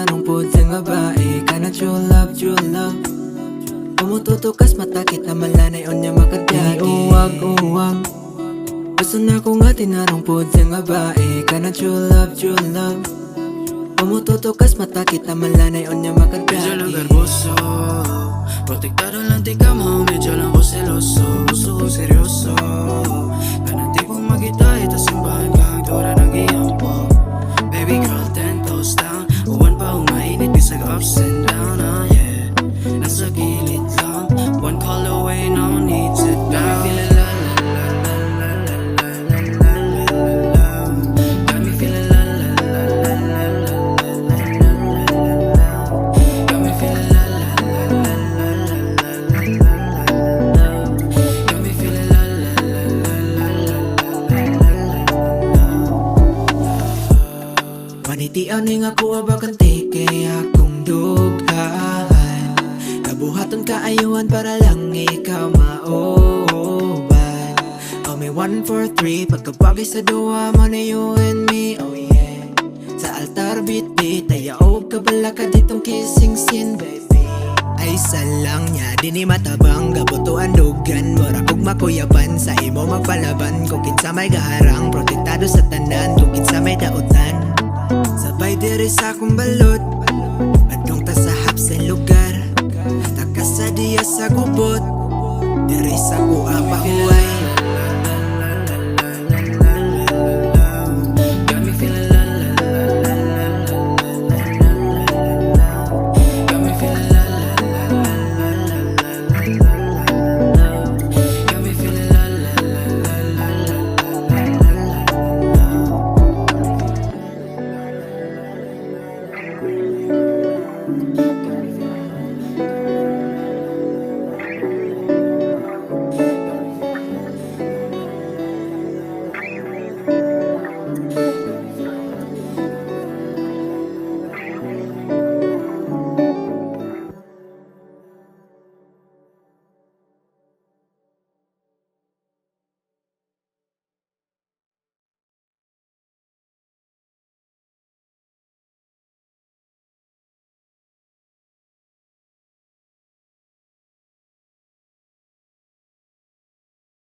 tinanong po sa nga bae ka na true love, true love. Pumututukas mata kita malanay on niya makadagi. Uwag, uwag. Gusto na ko nga tinanong po sa nga bae ka na true love, true love. Pumututukas mata kita malanay on niya makadagi. Medyo lang garboso, protektado lang di ka mo. Medyo lang ko seloso, gusto ko seryoso. Kanang tipong magitay, tas simbahan ka ang tura ng iyong po. Baby girl, 10 toes down. Uwan pa umainit, bisag ups and down, yeah. Nasa gilid lang, one call away, no need to down. Got me feeling la la la la la la la la. Got me feeling la la la la la la la la. Got me feeling la la la la la la la. Manitian ning ako abakante kay akong dughan. Kabuhaton kaayuhan para lang ikaw mauban. Oh, may 1, 4, 3 pagkabagay sa duwa mo na you and me, oh yeah. Sa altar bit-bit ayaw kabala ka ditong kissing scene, baby. Ay salang niya, di ni matabang gabutuan dugan. Mura kog makuyaban sa imo magpalaban. Kung kinsa may gaharang, protektado sa tanan. Kung kinsa may dautan, sabay diri sa akong balot. Padtong ta sa hapsen lugar, taka sa diya sa gubot. Diri sa kuha pahuway.